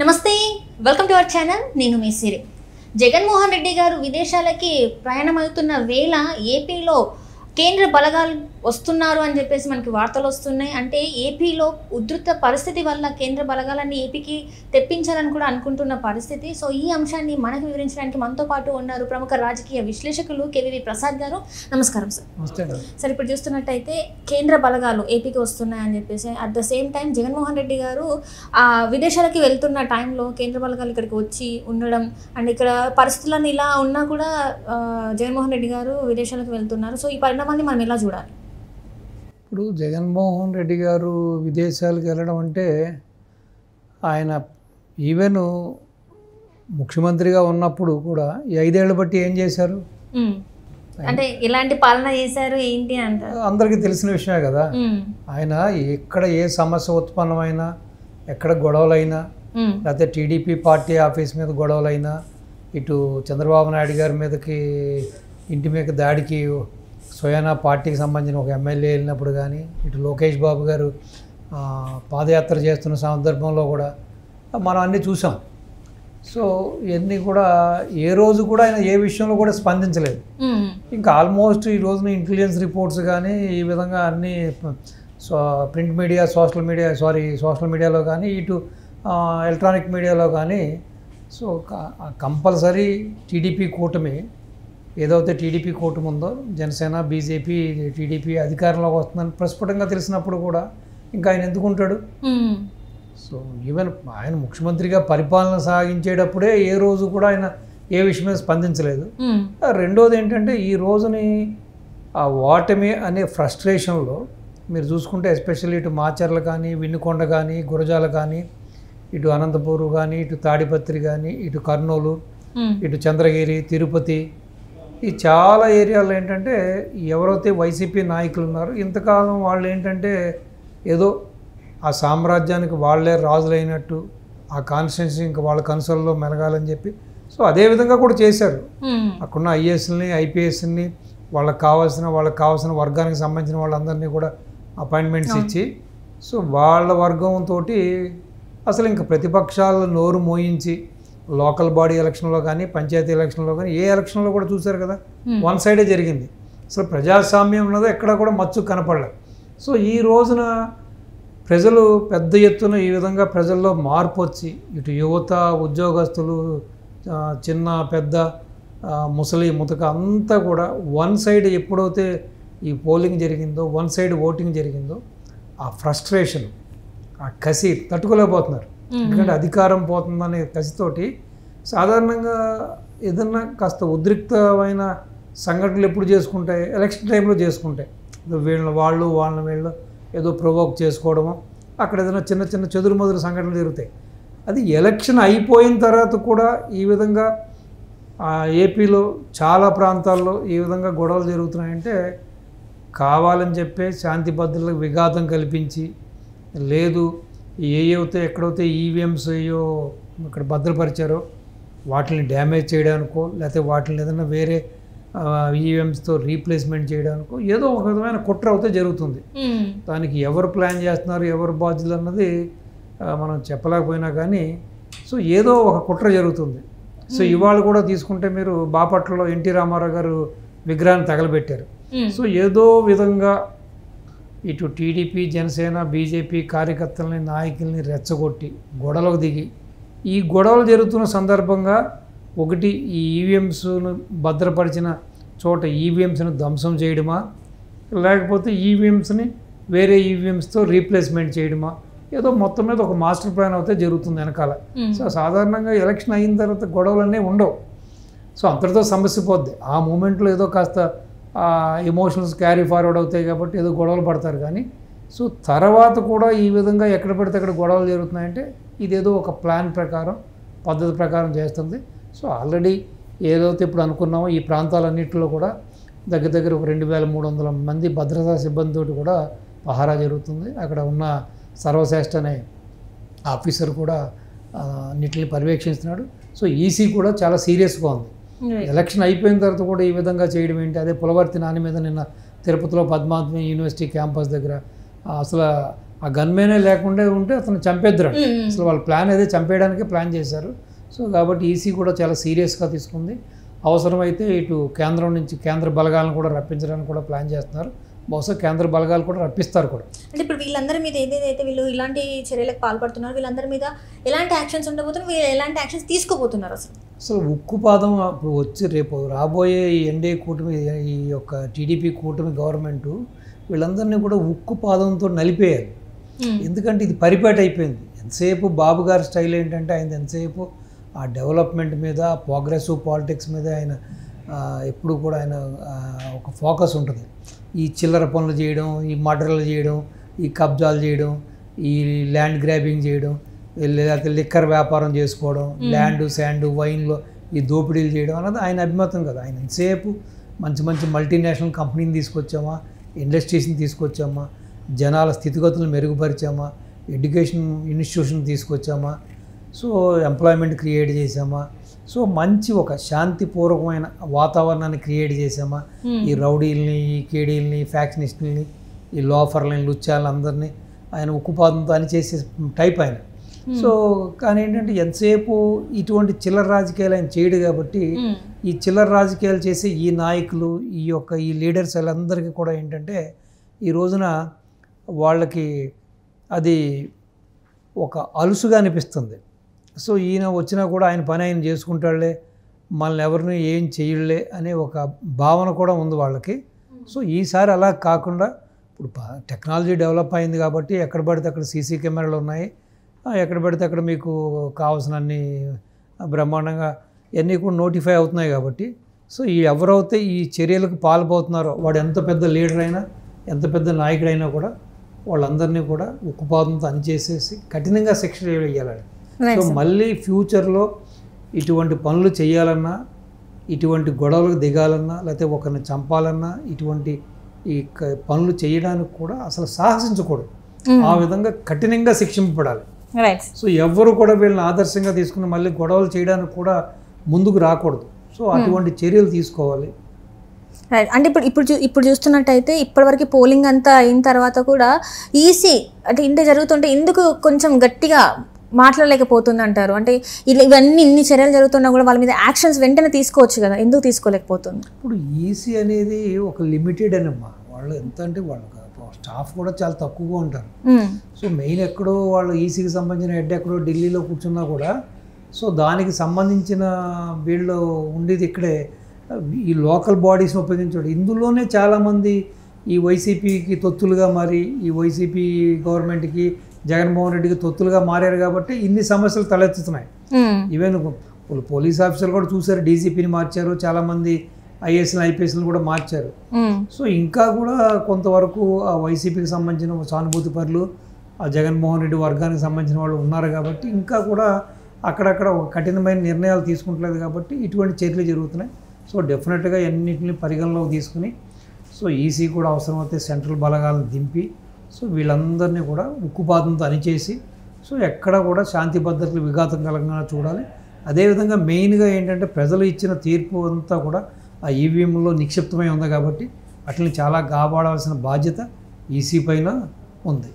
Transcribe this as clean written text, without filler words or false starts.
నమస్తే, welcome to our channel. నేను మీ సిరి. జగన్మోహన్ రెడ్డి గారు విదేశాలకి ప్రయాణమవుతున్న వేళ ఏపీలో కేంద్ర బలగాలు వస్తున్నారు అని చెప్పేసి మనకి వార్తలు వస్తున్నాయి. అంటే ఏపీలో ఉధృత పరిస్థితి వల్ల కేంద్ర బలగాలన్నీ ఏపీకి తెప్పించాలని కూడా అనుకుంటున్న పరిస్థితి. సో ఈ అంశాన్ని మనకు వివరించడానికి మనతో పాటు ఉన్నారు ప్రముఖ రాజకీయ విశ్లేషకులు కేవీవి ప్రసాద్ గారు. నమస్కారం సార్. సార్, ఇప్పుడు చూస్తున్నట్టయితే కేంద్ర బలగాలు ఏపీకి వస్తున్నాయని చెప్పేసి at the same time Jaganmohan Reddy గారు విదేశాలకి వెళ్తున్న టైంలో కేంద్ర బలగాలు ఇక్కడికి వచ్చి ఉండడం అండ్ ఇక్కడ పరిస్థితులను ఇలా ఉన్నా కూడా జగన్మోహన్ రెడ్డి గారు విదేశాలకు వెళ్తున్నారు. సో ఈ పరిణామాన్ని మనం ఎలా చూడాలి? ఇప్పుడు జగన్మోహన్ రెడ్డి గారు విదేశాలకు వెళ్ళడం అంటే ఆయన ఈవెన్ ముఖ్యమంత్రిగా ఉన్నప్పుడు కూడా ఈ 5 ఏళ్ల బట్టి ఏం చేశారు, అంటే ఇలాంటి పాలన చేశారు ఏంటి అంటారు, అందరికీ తెలిసిన విషయమే కదా. ఆయన ఎక్కడ ఏ సమస్య ఉత్పన్నమైనా, ఎక్కడ గొడవలైనా, లేకపోతే టీడీపీ పార్టీ ఆఫీస్ మీద గొడవలైనా, ఇటు చంద్రబాబు నాయుడు గారి మీదకి ఇంటి మీద దాడికి స్వయానా పార్టీకి సంబంధించిన ఒక ఎమ్మెల్యే వెళ్ళినప్పుడు కానీ, ఇటు లోకేష్ బాబు గారు పాదయాత్ర చేస్తున్న సందర్భంలో కూడా మనం అన్నీ చూసాం. సో ఇవన్నీ కూడా ఏ రోజు కూడా ఆయన ఏ విషయంలో కూడా స్పందించలేదు. ఇంకా ఆల్మోస్ట్ ఈ రోజున ఇంటెలిజెన్స్ రిపోర్ట్స్ కానీ ఈ విధంగా అన్నీ ప్రింట్ మీడియా, సోషల్ మీడియాలో కానీ, ఇటు ఎలక్ట్రానిక్ మీడియాలో కానీ సో కంపల్సరీ టీడీపీ కూటమి ఏదైతే టీడీపీ కూటమి ఉందో, జనసేన, బీజేపీ, టీడీపీ అధికారంలోకి వస్తుందని ప్రస్ఫుటంగా తెలిసినప్పుడు కూడా ఇంకా ఆయన ఎందుకుంటాడు? సో ఈవెన్ ఆయన ముఖ్యమంత్రిగా పరిపాలన సాగించేటప్పుడే ఏ రోజు కూడా ఆయన ఏ విషయం మీద స్పందించలేదు. రెండోది ఏంటంటే ఈ రోజుని ఆ ఓటమి అనే ఫ్రస్ట్రేషన్లో మీరు చూసుకుంటే ఎస్పెషల్లీ ఇటు మాచర్ల కానీ, వినుకొండ కానీ, గురజాల కానీ, ఇటు అనంతపూర్ కానీ, ఇటు తాడిపత్రి కానీ, ఇటు కర్నూలు, ఇటు చంద్రగిరి, తిరుపతి, ఈ చాలా ఏరియాలో ఏంటంటే ఎవరైతే వైసీపీ నాయకులు ఉన్నారో ఇంతకాలం వాళ్ళు ఏంటంటే ఏదో ఆ సామ్రాజ్యానికి వాళ్ళే రాజులైనట్టు, ఆ కాన్స్టిట్యున్సీ ఇంకా వాళ్ళ కన్సోల్లో మెలగాలని చెప్పి సో అదే విధంగా కూడా చేశారు. అక్కడున్న ఐఏఎస్ని, ఐపీఎస్ని వాళ్ళకి కావాల్సిన వర్గానికి సంబంధించిన వాళ్ళందరినీ కూడా అపాయింట్మెంట్స్ ఇచ్చి సో వాళ్ళ వర్గంతో అసలు ఇంకా ప్రతిపక్షాలు నోరు మోయించి లోకల్ బాడీ ఎలక్షన్లో కానీ, పంచాయతీ ఎలక్షన్లో కానీ, ఏ ఎలక్షన్లో కూడా చూశారు కదా, వన్ సైడే జరిగింది. అసలు ప్రజాస్వామ్యం ఉన్నదో ఎక్కడ కూడా మచ్చు కనపడలేదు. సో ఈ రోజున ప్రజలు పెద్ద ఎత్తున ఈ విధంగా ప్రజల్లో మార్పు వచ్చి ఇటు యువత, ఉద్యోగస్తులు, చిన్న పెద్ద, ముసలి ముతక అంతా కూడా వన్ సైడ్ ఎప్పుడైతే ఈ పోలింగ్ జరిగిందో, వన్ సైడ్ ఓటింగ్ జరిగిందో ఆ ఫ్రస్ట్రేషన్, ఆ కసి తట్టుకోలేకపోతున్నారు. ఎందుకంటే అధికారం పోతుందనే కసితోటి సాధారణంగా ఏదన్నా కాస్త ఉద్రిక్తమైన సంఘటనలు ఎప్పుడు చేసుకుంటాయి, ఎలక్షన్ టైంలో చేసుకుంటాయి. వాళ్ళని వీళ్ళు ఏదో ప్రొవోక్ చేసుకోవడము, అక్కడ ఏదైనా చిన్న చిన్న చెదురుమదురు సంఘటనలు జరుగుతాయి. అది ఎలక్షన్ అయిపోయిన తర్వాత కూడా ఈ విధంగా ఏపీలో చాలా ప్రాంతాల్లో ఈ విధంగా గొడవలు జరుగుతున్నాయంటే కావాలని చెప్పే శాంతి భద్రతలకు విఘాతం కల్పించి, లేదు ఏవైతే ఎక్కడైతే ఈవీఎంస్ అయ్యో ఇక్కడ భద్రపరిచారో వాటిని డ్యామేజ్ చేయడానికో, లేకపోతే వాటిని ఏదైనా వేరే ఈవీఎంస్తో రీప్లేస్మెంట్ చేయడానికో ఏదో ఒక విధమైన కుట్ర అయితే జరుగుతుంది. దానికి ఎవరు ప్లాన్ చేస్తున్నారు, ఎవరు బాధ్యులు అన్నది మనం చెప్పలేకపోయినా కానీ సో ఏదో ఒక కుట్ర జరుగుతుంది. సో ఇవాళ కూడా తీసుకుంటే మీరు బాపట్లలో ఎన్టీ రామారావు గారు విగ్రహాన్ని తగలబెట్టారు. సో ఏదో విధంగా ఇటు టీడీపీ, జనసేన, బీజేపీ కార్యకర్తలని, నాయకుల్ని రెచ్చగొట్టి గొడవలకు దిగి ఈ గొడవలు జరుగుతున్న సందర్భంగా ఒకటి ఈ ఈవీఎంస్ను భద్రపరిచిన చోట ఈవీఎంస్ను ధ్వంసం చేయడమా, లేకపోతే ఈవీఎంస్ని వేరే ఈవీఎంస్తో రీప్లేస్మెంట్ చేయడమా, ఏదో మొత్తం మీద ఒక మాస్టర్ ప్లాన్ అయితే జరుగుతుంది వెనకాల. సో సాధారణంగా ఎలక్షన్ అయిన తర్వాత గొడవలన్నీ ఉండవు. సో అంతటితో సమస్య పోద్ది. ఆ మూమెంట్లో ఏదో కాస్త ఎమోషనల్స్ క్యారీ ఫార్వర్డ్ అవుతాయి కాబట్టి ఏదో గొడవలు పడతారు. కానీ సో తర్వాత కూడా ఈ విధంగా ఎక్కడ పడితే అక్కడ గొడవలు జరుగుతున్నాయంటే ఇదేదో ఒక ప్లాన్ ప్రకారం, పద్ధతి ప్రకారం చేస్తుంది. సో ఆల్రెడీ ఏదైతే ఇప్పుడు అనుకున్నామో ఈ ప్రాంతాలన్నింటిలో కూడా దగ్గర ఒక 2300 మంది భద్రతా సిబ్బందితో కూడా పహారా జరుగుతుంది. అక్కడ ఉన్న సర్వశ్రేష్ఠ అనే ఆఫీసర్ కూడా అన్నిటిని పర్యవేక్షిస్తున్నాడు. సో ఈసీ కూడా చాలా సీరియస్గా ఉంది. ఎలక్షన్ అయిపోయిన తర్వాత కూడా ఈ విధంగా చేయడం ఏంటి? అదే పులవర్తి నాని మీద నిన్న తిరుపతిలో పద్మావతి యూనివర్సిటీ క్యాంపస్ దగ్గర అసలు ఆ గన్మేనే లేకుండా ఉంటే అతను చంపేద్దరు. అసలు వాళ్ళ ప్లాన్ అదే, చంపేయడానికే ప్లాన్ చేశారు. సో కాబట్టి ఈసీ కూడా చాలా సీరియస్గా తీసుకుంది. అవసరమైతే ఇటు కేంద్రం నుంచి కేంద్ర బలగాలను కూడా రప్పించడానికి కూడా ప్లాన్ చేస్తున్నారు. బహుశా కేంద్ర బలగాలు కూడా రప్పిస్తారు కూడా. అంటే ఇప్పుడు వీళ్ళందరి మీద ఏదైతే వీళ్ళు ఇలాంటి చర్యలకు పాల్పడుతున్నారు, వీళ్ళందరి మీద ఎలాంటి యాక్షన్స్ ఉండబోతున్నారు, వీళ్ళు ఎలాంటి యాక్షన్స్ తీసుకోబోతున్నారు? అసలు ఉక్కుపాదం ఇప్పుడు వచ్చి రేపు రాబోయే ఈ ఎన్డీఏ కూటమి, ఈ యొక్క టీడీపీ కూటమి గవర్నమెంటు వీళ్ళందరినీ కూడా ఉక్కుపాదంతో నలిపేయాలి. ఎందుకంటే ఇది పరిపాటి అయిపోయింది. ఎంతసేపు బాబు గారి స్టైల్ ఏంటంటే ఆయన ఎంతసేపు ఆ డెవలప్మెంట్ మీద, ప్రోగ్రెసివ్ పాలిటిక్స్ మీద ఆయన ఎప్పుడు కూడా ఆయన ఒక ఫోకస్ ఉంటుంది. ఈ చిల్లర పనులు చేయడం, ఈ మర్డర్లు చేయడం, ఈ కబ్జాలు చేయడం, ఈ ల్యాండ్ గ్రాబింగ్ చేయడం, లేకపోతే లిక్కర్ వ్యాపారం చేసుకోవడం, ల్యాండ్ శాండ్ వైన్లో ఈ దోపిడీలు చేయడం అన్నది ఆయన అభిమతం కదా. ఆయన ఎంతసేపు మంచి మంచి మల్టీనేషనల్ కంపెనీని తీసుకొచ్చామా, ఇండస్ట్రీస్ని తీసుకొచ్చామా, జనాల స్థితిగతులను మెరుగుపరిచామా, ఎడ్యుకేషన్ ఇన్స్టిట్యూషన్ తీసుకొచ్చామా, సో ఎంప్లాయ్మెంట్ క్రియేట్ చేసామా, సో మంచి ఒక శాంతిపూర్వకమైన వాతావరణాన్ని క్రియేట్ చేసామా, ఈ రౌడీల్ని, ఈ కేడీల్ని, ఫ్యాక్షనిస్టుల్ని, ఈ లోఫర్లని, లుచ్చాలని అందరినీ ఆయన ఉక్కుపాదంతో అని చేసే టైప్ ఆయన. సో కానీ ఏంటంటే ఎంతసేపు ఇటువంటి చిల్లర రాజకీయాలు ఆయన చేయడు కాబట్టి ఈ చిల్లర రాజకీయాలు చేసే ఈ నాయకులు, ఈ లీడర్స్ వాళ్ళందరికీ కూడా ఏంటంటే ఈ రోజున వాళ్ళకి అది ఒక అలుసుగా అనిపిస్తుంది. సో ఈయన వచ్చినా కూడా ఆయన పని ఆయన చేసుకుంటాడులే, మనల్ని ఎవరిని ఏం చేయలే అనే ఒక భావన కూడా ఉంది వాళ్ళకి. సో ఈసారి అలా కాకుండా ఇప్పుడు టెక్నాలజీ డెవలప్ అయింది కాబట్టి ఎక్కడ పడితే అక్కడ సీసీ కెమెరాలు ఉన్నాయి, ఎక్కడ పడితే అక్కడ మీకు కావాల్సినన్ని బ్రహ్మాండంగా ఇవన్నీ కూడా నోటిఫై అవుతున్నాయి కాబట్టి సో ఎవరైతే ఈ చర్యలకు పాల్పోతున్నారో వాడు ఎంత పెద్ద లీడర్ అయినా, ఎంత పెద్ద నాయకుడైనా కూడా వాళ్ళందరినీ కూడా ఉక్కుపాదంతో అణిచేసేసి కఠినంగా శిక్ష వేయాలి. సో మళ్ళీ ఫ్యూచర్లో ఇటువంటి పనులు చేయాలన్నా, ఇటువంటి గొడవలకు దిగాలన్నా, లేకపోతే ఒకరిని చంపాలన్నా, ఇటువంటి ఈ పనులు చేయడానికి కూడా అసలు సాహసించకూడదు. ఆ విధంగా కఠినంగా శిక్షింపబడాలి. సో ఎవరు కూడా వీళ్ళని ఆదర్శంగా తీసుకుని మళ్ళీ గొడవలు చేయడానికి కూడా ముందుకు రాకూడదు. సో అటువంటి చర్యలు తీసుకోవాలి. అంటే ఇప్పుడు చూస్తున్నట్టయితే ఇప్పటివరకు పోలింగ్ అంతా అయిన తర్వాత కూడా ఈసీ అంటే ఇంత జరుగుతుంటే ఎందుకు కొంచెం గట్టిగా మాట్లాడలేకపోతుంది అంటారు? అంటే ఇవన్నీ ఇన్ని చర్యలు జరుగుతున్నా కూడా వాళ్ళ మీద యాక్షన్స్ వెంటనే తీసుకోవచ్చు కదా, ఎందుకు తీసుకోలేకపోతుంది? ఇప్పుడు ఈసీ అనేది ఒక లిమిటెడ్ అనమ్మా. వాళ్ళు ఎంత అంటే వాళ్ళు స్టాఫ్ కూడా చాలా తక్కువగా ఉంటారు. సో మెయిన్ ఎక్కడో వాళ్ళు ఈసీకి సంబంధించిన హెడ్ ఎక్కడో ఢిల్లీలో కూర్చున్నా కూడా సో దానికి సంబంధించిన వీళ్ళు ఉండేది ఇక్కడే ఈ లోకల్ బాడీస్ని ఉపయోగించాడు. ఇందులోనే చాలామంది ఈ వైసీపీకి తొత్తులుగా మారి, ఈ వైసీపీ గవర్నమెంట్కి, జగన్మోహన్ రెడ్డికి తొత్తులుగా మారారు కాబట్టి ఇన్ని సమస్యలు తలెత్తుతున్నాయి. ఈవెన్ పోలీస్ ఆఫీసర్లు కూడా చూసారు, డీజీపీని మార్చారు, చాలామంది ఐఏఎస్లు ఐపీఎస్లు కూడా మార్చారు. సో ఇంకా కూడా కొంతవరకు ఆ వైసీపీకి సంబంధించిన సానుభూతి పరులు, ఆ జగన్మోహన్ రెడ్డి వర్గానికి సంబంధించిన వాళ్ళు ఉన్నారు కాబట్టి ఇంకా కూడా అక్కడక్కడ ఒక కఠినమైన నిర్ణయాలు తీసుకుంటలేదు కాబట్టి ఇటువంటి చర్యలు జరుగుతున్నాయి. సో డెఫినెట్గా అన్నింటిని పరిగణలోకి తీసుకుని సో ఈసీ కూడా అవసరమైతే సెంట్రల్ బలగాలను దింపి సో వీళ్ళందరినీ కూడా ఉక్కుపాదంతో అణిచేసి సో ఎక్కడ కూడా శాంతి భద్రతలు విఘాతం కలగకుండా చూడాలి. అదేవిధంగా మెయిన్గా ఏంటంటే ప్రజలు ఇచ్చిన తీర్పు అంతా కూడా ఆ ఈవీఎంలో నిక్షిప్తమై ఉంది కాబట్టి అట్లని చాలా కాపాడాల్సిన బాధ్యత ఈసీ పైన ఉంది.